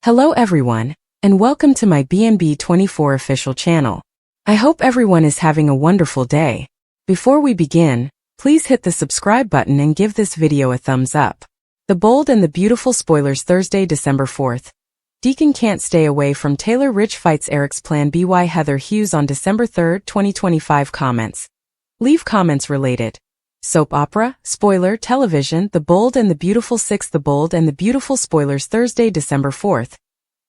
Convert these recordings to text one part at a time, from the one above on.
Hello everyone, and welcome to my BNB24 official channel. I hope everyone is having a wonderful day. Before we begin, please hit the subscribe button and give this video a thumbs up. The Bold and the Beautiful spoilers Thursday, December 4th. Deacon can't stay away from Taylor. Rich fights Eric's plan. By Heather Hughes on December 3rd, 2025. Comments. Leave comments related. Soap opera, spoiler, television, The Bold and the Beautiful 6. The Bold and the Beautiful spoilers Thursday, December 4th.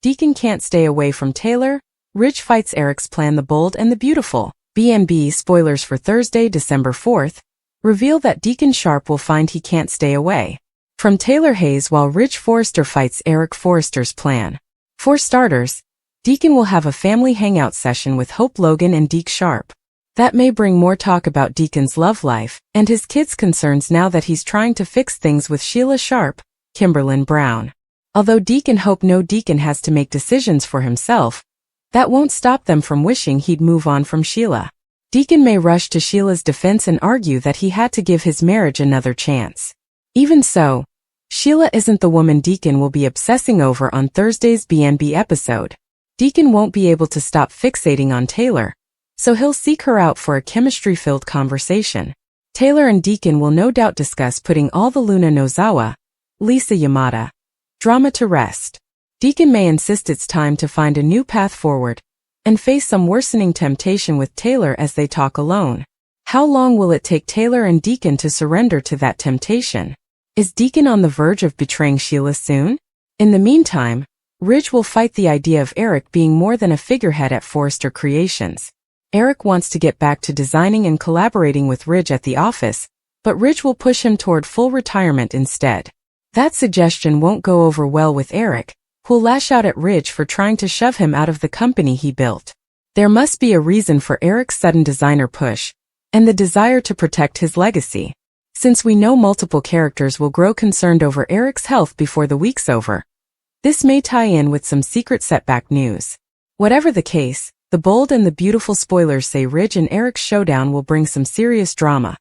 Deacon can't stay away from Taylor. Rich fights Eric's plan. The Bold and the Beautiful. BNB spoilers for Thursday, December 4th. Reveal that Deacon Sharp will find he can't stay away from Taylor Hayes while Rich Forrester fights Eric Forrester's plan. For starters, Deacon will have a family hangout session with Hope Logan and Deke Sharp. That may bring more talk about Deacon's love life and his kids' concerns now that he's trying to fix things with Sheila Sharp, Kimberlyn Brown. Although Deacon Deacon has to make decisions for himself, that won't stop them from wishing he'd move on from Sheila. Deacon may rush to Sheila's defense and argue that he had to give his marriage another chance. Even so, Sheila isn't the woman Deacon will be obsessing over on Thursday's BNB episode. Deacon won't be able to stop fixating on Taylor, so he'll seek her out for a chemistry-filled conversation. Taylor and Deacon will no doubt discuss putting all the Luna Nozawa, Lisa Yamada, drama to rest. Deacon may insist it's time to find a new path forward and face some worsening temptation with Taylor as they talk alone. How long will it take Taylor and Deacon to surrender to that temptation? Is Deacon on the verge of betraying Sheila soon? In the meantime, Ridge will fight the idea of Eric being more than a figurehead at Forrester Creations. Eric wants to get back to designing and collaborating with Ridge at the office, but Ridge will push him toward full retirement instead. That suggestion won't go over well with Eric, who'll lash out at Ridge for trying to shove him out of the company he built. There must be a reason for Eric's sudden designer push, and the desire to protect his legacy. Since we know multiple characters will grow concerned over Eric's health before the week's over, this may tie in with some secret setback news. Whatever the case, The Bold and the Beautiful spoilers say Ridge and Eric's showdown will bring some serious drama.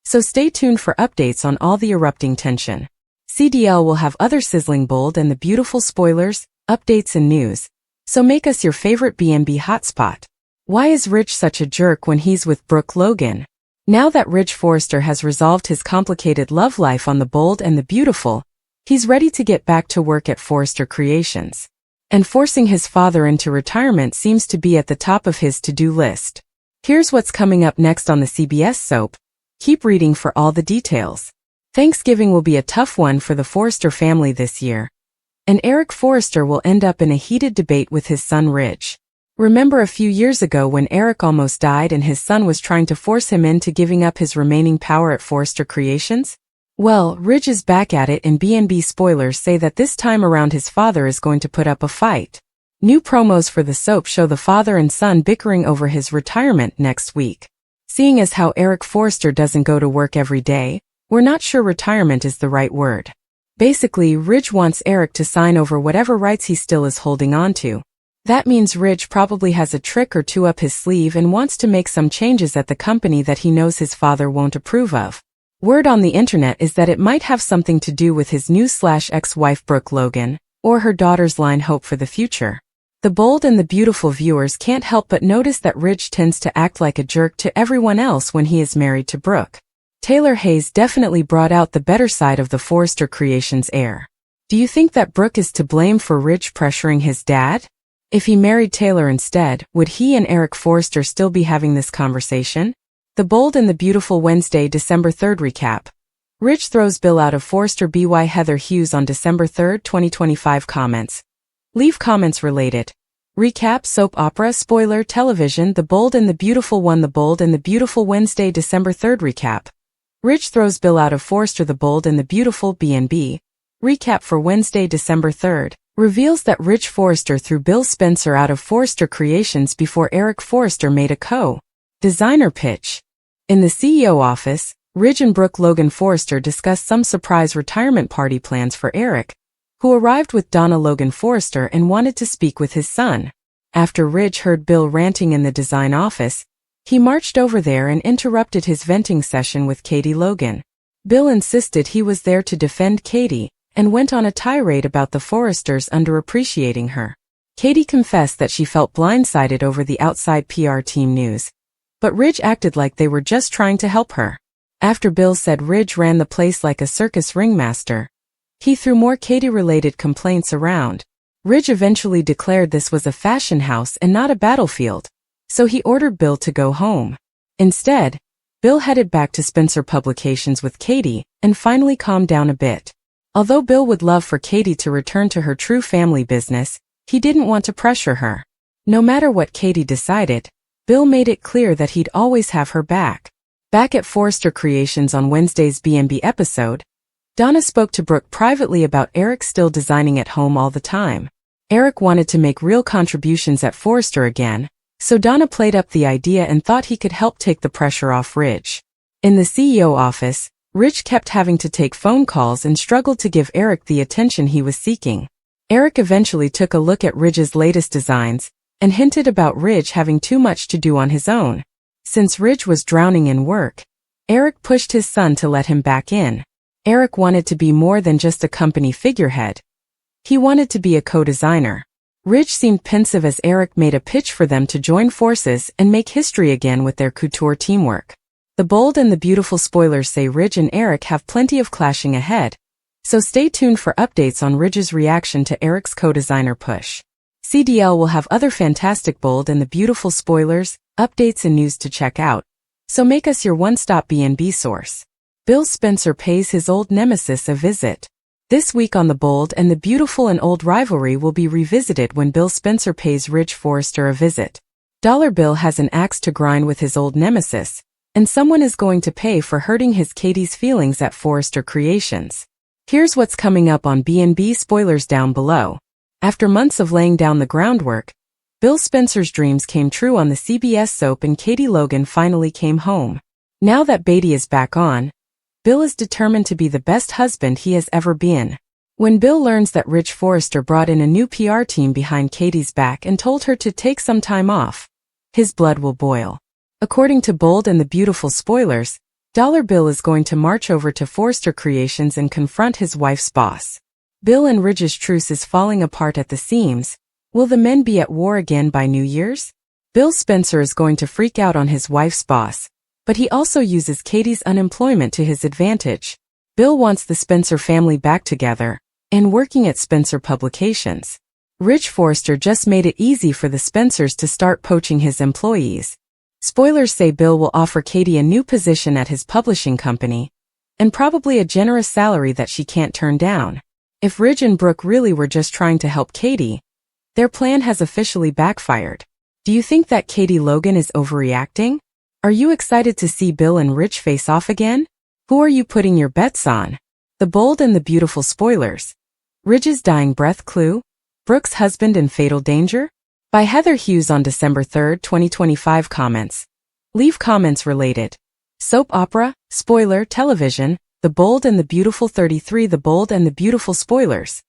So stay tuned for updates on all the erupting tension. CDL will have other sizzling Bold and the Beautiful spoilers, updates and news. So make us your favorite BNB hotspot. Why is Ridge such a jerk when he's with Brooke Logan? Now that Ridge Forrester has resolved his complicated love life on The Bold and the Beautiful, he's ready to get back to work at Forrester Creations. And forcing his father into retirement seems to be at the top of his to-do list. Here's what's coming up next on the CBS soap. Keep reading for all the details. Thanksgiving will be a tough one for the Forrester family this year, and Eric Forrester will end up in a heated debate with his son Ridge. Remember a few years ago when Eric almost died and his son was trying to force him into giving up his remaining power at Forrester Creations? Well, Ridge is back at it, and BNB spoilers say that this time around his father is going to put up a fight. New promos for the soap show the father and son bickering over his retirement next week. Seeing as how Eric Forrester doesn't go to work every day, we're not sure retirement is the right word. Basically, Ridge wants Eric to sign over whatever rights he still is holding on to. That means Ridge probably has a trick or two up his sleeve and wants to make some changes at the company that he knows his father won't approve of. Word on the internet is that it might have something to do with his new/ex-wife Brooke Logan, or her daughter's line Hope for the future. The Bold and the Beautiful viewers can't help but notice that Ridge tends to act like a jerk to everyone else when he is married to Brooke. Taylor Hayes definitely brought out the better side of the Forrester Creations heir. Do you think that Brooke is to blame for Ridge pressuring his dad? If he married Taylor instead, would he and Eric Forrester still be having this conversation? The Bold and the Beautiful Wednesday, December 3rd recap. Ridge throws Bill out of Forrester. By Heather Hughes on December 3rd, 2025. Comments. Leave comments related. Recap, soap opera, spoiler, television, The Bold and the Beautiful 1. The Bold and the Beautiful Wednesday, December 3rd recap. Ridge throws Bill out of Forrester. The Bold and the Beautiful BNB. Recap for Wednesday, December 3rd. Reveals that Ridge Forrester threw Bill Spencer out of Forrester Creations before Eric Forrester made a co-designer pitch. In the CEO office, Ridge and Brooke Logan Forrester discussed some surprise retirement party plans for Eric, who arrived with Donna Logan Forrester and wanted to speak with his son. After Ridge heard Bill ranting in the design office, he marched over there and interrupted his venting session with Katie Logan. Bill insisted he was there to defend Katie, and went on a tirade about the Forresters underappreciating her. Katie confessed that she felt blindsided over the outside PR team news, but Ridge acted like they were just trying to help her. After Bill said Ridge ran the place like a circus ringmaster, he threw more Katie-related complaints around. Ridge eventually declared this was a fashion house and not a battlefield, so he ordered Bill to go home. Instead, Bill headed back to Spencer Publications with Katie and finally calmed down a bit. Although Bill would love for Katie to return to her true family business, he didn't want to pressure her. No matter what Katie decided, Bill made it clear that he'd always have her back. Back at Forrester Creations on Wednesday's B&B episode, Donna spoke to Brooke privately about Eric still designing at home all the time. Eric wanted to make real contributions at Forrester again, so Donna played up the idea and thought he could help take the pressure off Ridge. In the CEO office, Ridge kept having to take phone calls and struggled to give Eric the attention he was seeking. Eric eventually took a look at Ridge's latest designs and hinted about Ridge having too much to do on his own. Since Ridge was drowning in work, Eric pushed his son to let him back in. Eric wanted to be more than just a company figurehead. He wanted to be a co-designer. Ridge seemed pensive as Eric made a pitch for them to join forces and make history again with their couture teamwork. The Bold and the Beautiful spoilers say Ridge and Eric have plenty of clashing ahead, so stay tuned for updates on Ridge's reaction to Eric's co-designer push. CDL will have other fantastic Bold and the Beautiful spoilers, updates and news to check out, so make us your one-stop B&B source. Bill Spencer pays his old nemesis a visit. This week on The Bold and the Beautiful, an old rivalry will be revisited when Bill Spencer pays Ridge Forrester a visit. Dollar Bill has an axe to grind with his old nemesis, and someone is going to pay for hurting his Katie's feelings at Forrester Creations. Here's what's coming up on B&B spoilers down below. After months of laying down the groundwork, Bill Spencer's dreams came true on the CBS soap and Katie Logan finally came home. Now that Beatty is back on, Bill is determined to be the best husband he has ever been. When Bill learns that Ridge Forrester brought in a new PR team behind Katie's back and told her to take some time off, his blood will boil. According to Bold and the Beautiful spoilers, Dollar Bill is going to march over to Forrester Creations and confront his wife's boss. Bill and Ridge's truce is falling apart at the seams. Will the men be at war again by New Year's? Bill Spencer is going to freak out on his wife's boss, but he also uses Katie's unemployment to his advantage. Bill wants the Spencer family back together and working at Spencer Publications. Ridge Forrester just made it easy for the Spencers to start poaching his employees. Spoilers say Bill will offer Katie a new position at his publishing company, and probably a generous salary that she can't turn down. If Ridge and Brooke really were just trying to help Katie, their plan has officially backfired. Do you think that Katie Logan is overreacting? Are you excited to see Bill and Ridge face off again? Who are you putting your bets on? The Bold and the Beautiful spoilers. Ridge's dying breath clue? Brooke's husband in fatal danger? By Heather Hughes on December 3, 2025 comments. Leave comments related. Soap opera, spoiler, television, The Bold and the Beautiful 33 The Bold and the Beautiful spoilers.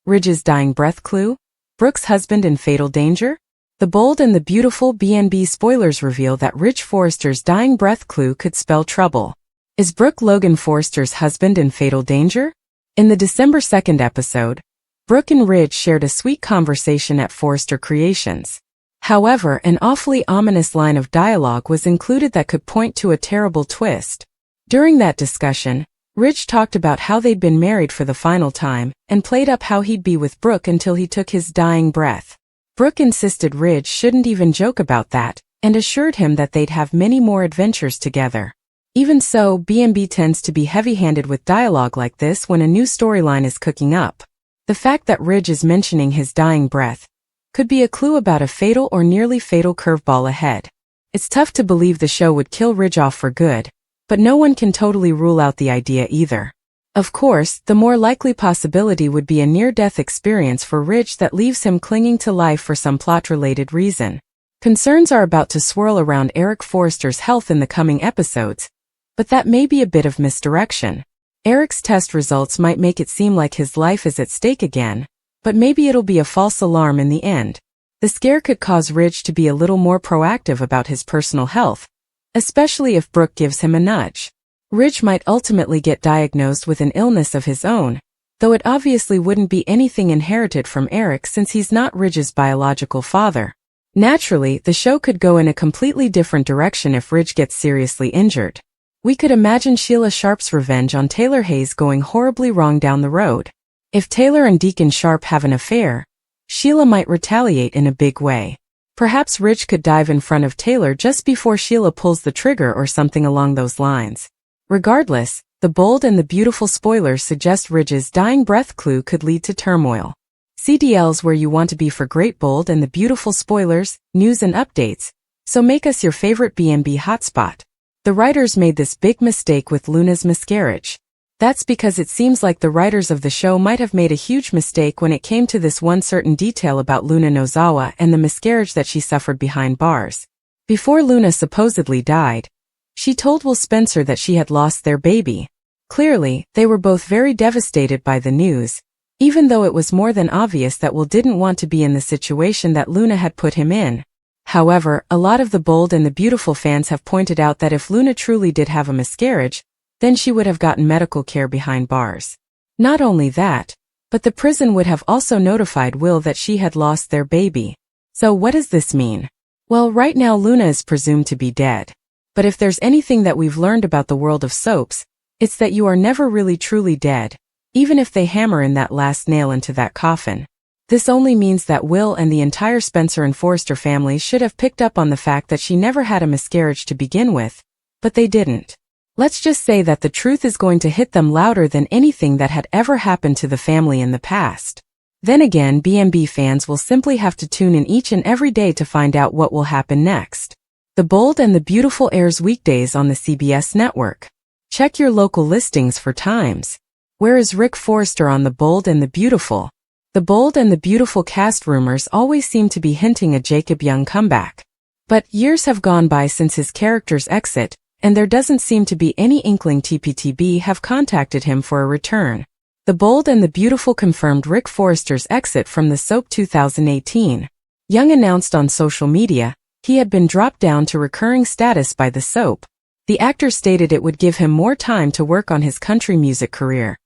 Ridge's dying breath clue? Brooke's husband in fatal danger? The Bold and the Beautiful B&B spoilers reveal that Ridge Forrester's dying breath clue could spell trouble. Is Brooke Logan Forrester's husband in fatal danger? In the December 2nd episode, Brooke and Ridge shared a sweet conversation at Forrester Creations. However, an awfully ominous line of dialogue was included that could point to a terrible twist. During that discussion, Ridge talked about how they'd been married for the final time and played up how he'd be with Brooke until he took his dying breath. Brooke insisted Ridge shouldn't even joke about that and assured him that they'd have many more adventures together. Even so, B&B tends to be heavy-handed with dialogue like this when a new storyline is cooking up. The fact that Ridge is mentioning his dying breath could be a clue about a fatal or nearly fatal curveball ahead. It's tough to believe the show would kill Ridge off for good, but no one can totally rule out the idea either. Of course, the more likely possibility would be a near-death experience for Ridge that leaves him clinging to life for some plot-related reason. Concerns are about to swirl around Eric Forrester's health in the coming episodes, but that may be a bit of misdirection. Eric's test results might make it seem like his life is at stake again, but maybe it'll be a false alarm in the end. The scare could cause Ridge to be a little more proactive about his personal health, especially if Brooke gives him a nudge. Ridge might ultimately get diagnosed with an illness of his own, though it obviously wouldn't be anything inherited from Eric since he's not Ridge's biological father. Naturally, the show could go in a completely different direction if Ridge gets seriously injured. We could imagine Sheila Sharp's revenge on Taylor Hayes going horribly wrong down the road. If Taylor and Deacon Sharp have an affair, Sheila might retaliate in a big way. Perhaps Ridge could dive in front of Taylor just before Sheila pulls the trigger or something along those lines. Regardless, the bold and the beautiful spoilers suggest Ridge's dying breath clue could lead to turmoil. CDL's where you want to be for great bold and the beautiful spoilers, news and updates, so make us your favorite B&B hotspot. The writers made this big mistake with Luna's miscarriage. That's because it seems like the writers of the show might have made a huge mistake when it came to this one certain detail about Luna Nozawa and the miscarriage that she suffered behind bars. Before Luna supposedly died, she told Will Spencer that she had lost their baby. Clearly, they were both very devastated by the news, even though it was more than obvious that Will didn't want to be in the situation that Luna had put him in. However, a lot of the bold and the beautiful fans have pointed out that if Luna truly did have a miscarriage, then she would have gotten medical care behind bars. Not only that, but the prison would have also notified Will that she had lost their baby. So what does this mean? Well, right now Luna is presumed to be dead. But if there's anything that we've learned about the world of soaps, it's that you are never really truly dead, even if they hammer in that last nail into that coffin. This only means that Will and the entire Spencer and Forrester family should have picked up on the fact that she never had a miscarriage to begin with, but they didn't. Let's just say that the truth is going to hit them louder than anything that had ever happened to the family in the past. Then again, B&B fans will simply have to tune in each and every day to find out what will happen next. The Bold and the Beautiful airs weekdays on the CBS network. Check your local listings for times. Where is Rick Forrester on The Bold and the Beautiful? The Bold and the Beautiful cast rumors always seem to be hinting a Jacob Young comeback. But years have gone by since his character's exit, and there doesn't seem to be any inkling TPTB have contacted him for a return. The Bold and the Beautiful confirmed Rick Forrester's exit from the soap 2018. Young announced on social media he had been dropped down to recurring status by the soap. The actor stated it would give him more time to work on his country music career,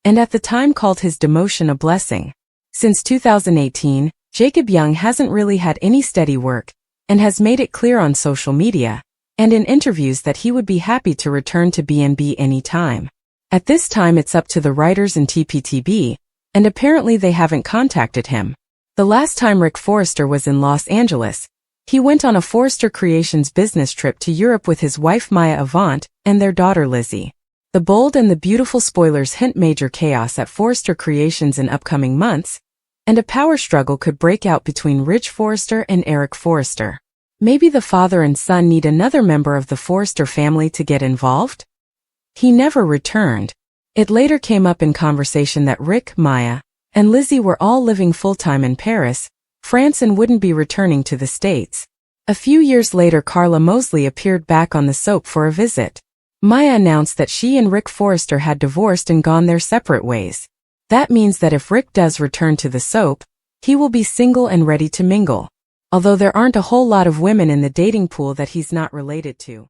and at the time called his demotion a blessing. Since 2018, Jacob Young hasn't really had any steady work, and has made it clear on social media and in interviews that he would be happy to return to B&B anytime. At this time it's up to the writers in TPTB, and apparently they haven't contacted him. The last time Rick Forrester was in Los Angeles, he went on a Forrester Creations business trip to Europe with his wife Maya Avant and their daughter Lizzie. The Bold and the Beautiful spoilers hint major chaos at Forrester Creations in upcoming months, and a power struggle could break out between Ridge Forrester and Eric Forrester. Maybe the father and son need another member of the Forrester family to get involved? He never returned. It later came up in conversation that Rick, Maya, and Lizzie were all living full-time in Paris, France, and wouldn't be returning to the States. A few years later, Carla Mosley appeared back on the soap for a visit. Maya announced that she and Rick Forrester had divorced and gone their separate ways. That means that if Rick does return to the soap, he will be single and ready to mingle. Although there aren't a whole lot of women in the dating pool that he's not related to.